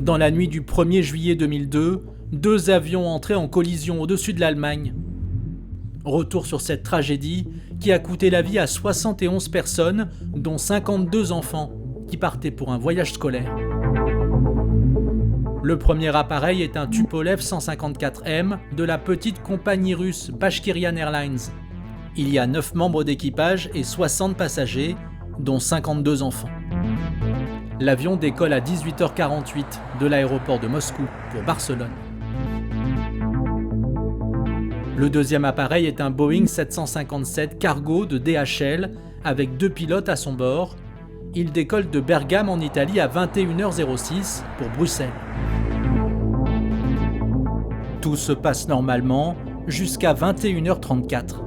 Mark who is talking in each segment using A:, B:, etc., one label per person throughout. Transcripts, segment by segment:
A: Dans la nuit du 1er juillet 2002, 2 avions entraient en collision au-dessus de l'Allemagne. Retour sur cette tragédie qui a coûté la vie à 71 personnes, dont 52 enfants, qui partaient pour un voyage scolaire. Le premier appareil est un Tupolev 154M de la petite compagnie russe Bashkirian Airlines. Il y a 9 membres d'équipage et 60 passagers, dont 52 enfants. L'avion décolle à 18h48 de l'aéroport de Moscou pour Barcelone. Le deuxième appareil est un Boeing 757 cargo de DHL avec 2 pilotes à son bord. Il décolle de Bergame en Italie à 21h06 pour Bruxelles. Tout se passe normalement jusqu'à 21h34.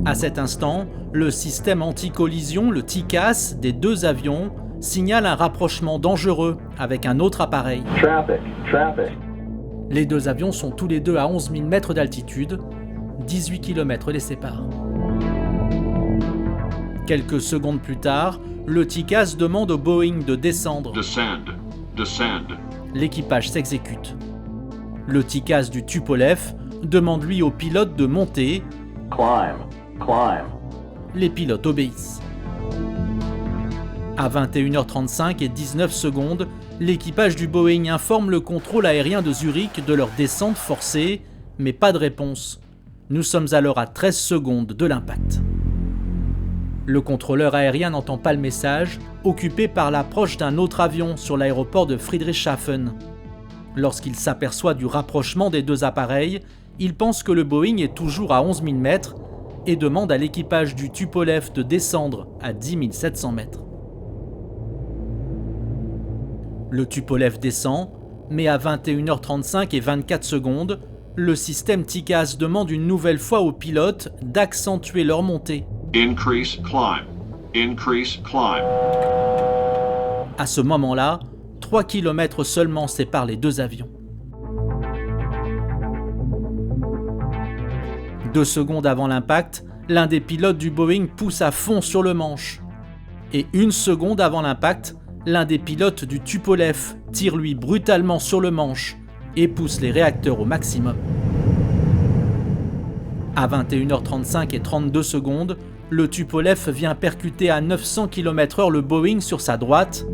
A: À cet instant, le système anti-collision, le TCAS, des 2 avions signale un rapprochement dangereux avec un autre appareil. Traffic. Les 2 avions sont tous les deux à 11 000 mètres d'altitude, 18 km les séparent. Quelques secondes plus tard, le TCAS demande au Boeing de descendre.
B: Descend.
A: L'équipage s'exécute. Le TCAS du Tupolev demande lui au pilote de monter.
B: Climb.
A: Les pilotes obéissent. À 21h35 et 19 secondes, l'équipage du Boeing informe le contrôle aérien de Zurich de leur descente forcée, mais pas de réponse. Nous sommes alors à 13 secondes de l'impact. Le contrôleur aérien n'entend pas le message, occupé par l'approche d'un autre avion sur l'aéroport de Friedrichshafen. Lorsqu'il s'aperçoit du rapprochement des 2 appareils, il pense que le Boeing est toujours à 11 000 mètres et demande à l'équipage du Tupolev de descendre à 10 700 mètres. Le Tupolev descend, mais à 21h35 et 24 secondes, le système TCAS demande une nouvelle fois aux pilotes d'accentuer leur montée.
B: Increase climb.
A: À ce moment-là, 3 km seulement séparent les 2 avions. 2 secondes avant l'impact, l'un des pilotes du Boeing pousse à fond sur le manche. Et 1 seconde avant l'impact, l'un des pilotes du Tupolev tire lui brutalement sur le manche et pousse les réacteurs au maximum. À 21h35 et 32 secondes, le Tupolev vient percuter à 900 km/h le Boeing sur sa droite.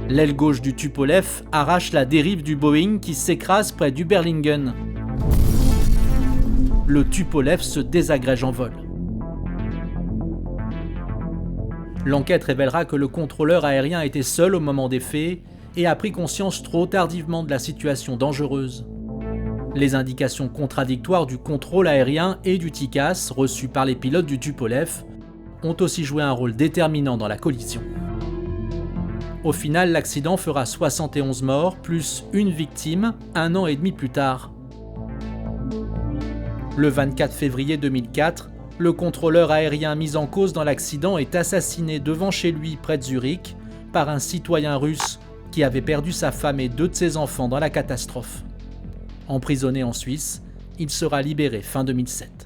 A: L'aile gauche du Tupolev arrache la dérive du Boeing qui s'écrase près d'Überlingen. Le Tupolev se désagrège en vol. L'enquête révélera que le contrôleur aérien était seul au moment des faits et a pris conscience trop tardivement de la situation dangereuse. Les indications contradictoires du contrôle aérien et du TCAS reçues par les pilotes du Tupolev ont aussi joué un rôle déterminant dans la collision. Au final, l'accident fera 71 morts plus 1 victime 1 an et demi plus tard. Le 24 février 2004, le contrôleur aérien mis en cause dans l'accident est assassiné devant chez lui près de Zurich par un citoyen russe qui avait perdu sa femme et 2 de ses enfants dans la catastrophe. Emprisonné en Suisse, il sera libéré fin 2007.